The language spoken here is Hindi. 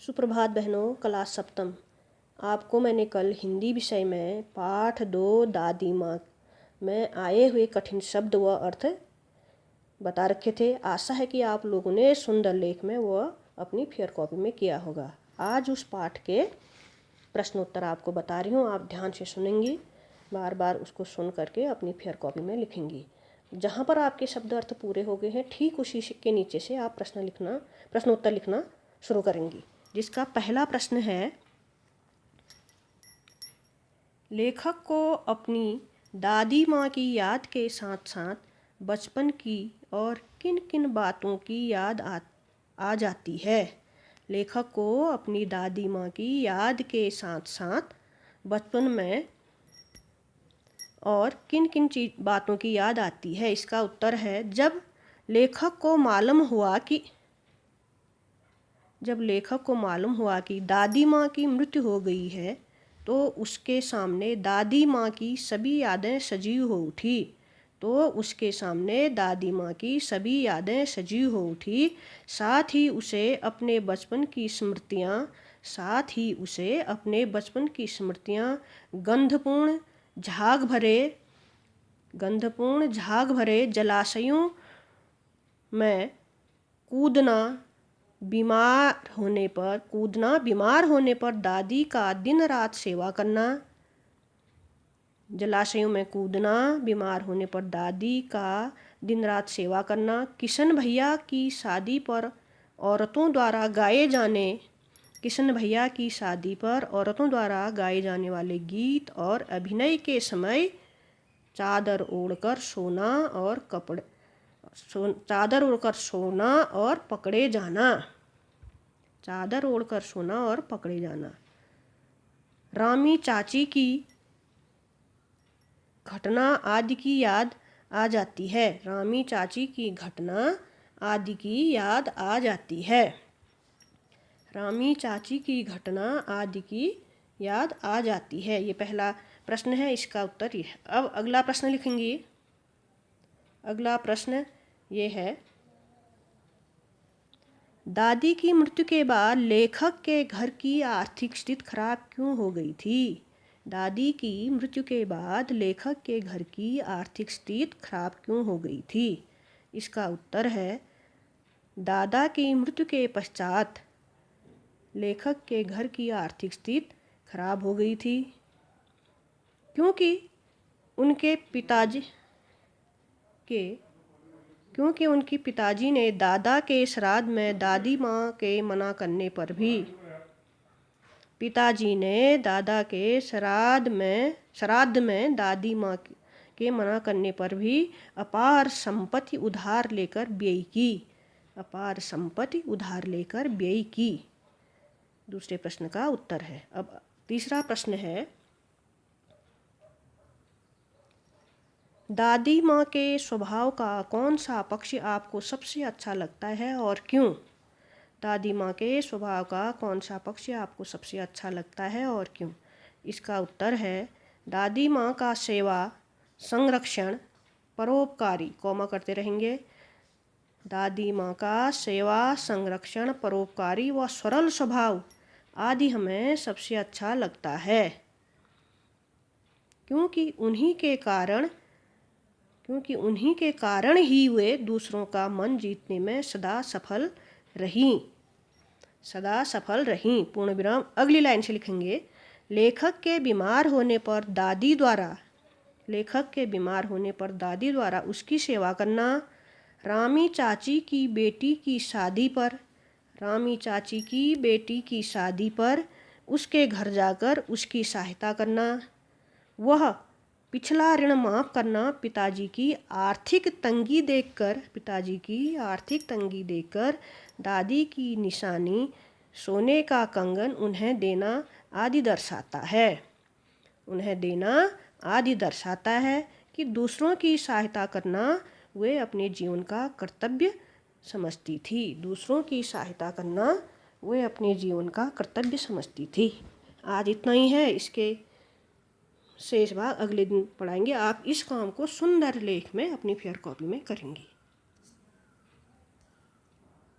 सुप्रभात बहनों, क्लास सप्तम। आपको मैंने कल हिंदी विषय में पाठ 2 दादी माँ में आए हुए कठिन शब्द व अर्थ बता रखे थे। आशा है कि आप लोगों ने सुंदर लेख में वह अपनी फेयर कॉपी में किया होगा। आज उस पाठ के प्रश्नोत्तर आपको बता रही हूँ, आप ध्यान से सुनेंगी, बार बार उसको सुन करके अपनी फेयर कॉपी में लिखेंगी। जहाँ पर आपके शब्द अर्थ पूरे हो गए हैं, ठीक उसी के नीचे से आप प्रश्नोत्तर लिखना शुरू करेंगी। जिसका पहला प्रश्न है, लेखक को अपनी दादी माँ की याद के साथ साथ बचपन की और किन किन बातों की याद आ जाती है। लेखक को अपनी दादी माँ की याद के साथ साथ बचपन में और किन किन बातों की याद आती है। इसका उत्तर है, जब लेखक को मालूम हुआ कि दादी माँ की मृत्यु हो गई है, तो उसके सामने दादी माँ की सभी यादें सजीव हो उठी। साथ ही उसे अपने बचपन की स्मृतियाँ गंधपूर्ण झाग भरे जलाशयों में कूदना, बीमार होने पर दादी का दिन रात सेवा करना, किशन भैया की शादी पर औरतों द्वारा गाए जाने वाले गीत और अभिनय के समय चादर ओढ़कर सोना और पकड़े जाना। रामी चाची की घटना आदि की याद आ जाती है। ये पहला प्रश्न है, इसका उत्तर ये है। अब अगला प्रश्न लिखेंगे। अगला प्रश्न ये है, दादी की मृत्यु के बाद लेखक के घर की आर्थिक स्थिति खराब क्यों हो गई थी? दादी की मृत्यु के बाद लेखक के घर की आर्थिक स्थिति खराब क्यों हो गई थी? इसका उत्तर है, दादा की मृत्यु के पश्चात लेखक के घर की आर्थिक स्थिति खराब हो गई थी क्योंकि उनके पिताजी ने दादा के श्राद्ध में दादी माँ के मना करने पर भी अपार संपत्ति उधार लेकर व्यय की। दूसरे प्रश्न का उत्तर है। अब तीसरा प्रश्न है, दादी माँ के स्वभाव का कौन सा पक्ष आपको सबसे अच्छा लगता है और क्यों? इसका उत्तर है, दादी माँ का सेवा, संरक्षण, परोपकारी व सरल स्वभाव आदि हमें सबसे अच्छा लगता है, क्योंकि उन्हीं के कारण ही वे दूसरों का मन जीतने में सदा सफल रहीं। पूर्ण विराम। अगली लाइन से लिखेंगे, लेखक के बीमार होने पर दादी द्वारा उसकी सेवा करना, रामी चाची की बेटी की शादी पर उसके घर जाकर उसकी सहायता करना, वह पिछला ऋण माफ करना, पिताजी की आर्थिक तंगी देखकर दादी की निशानी सोने का कंगन उन्हें देना आदि दर्शाता है कि दूसरों की सहायता करना वे अपने जीवन का कर्तव्य समझती थी। आज इतना ही है, इसके शेष भाग अगले दिन पढ़ाएंगे। आप इस काम को सुंदर लेख में अपनी फेयर कॉपी में करेंगी।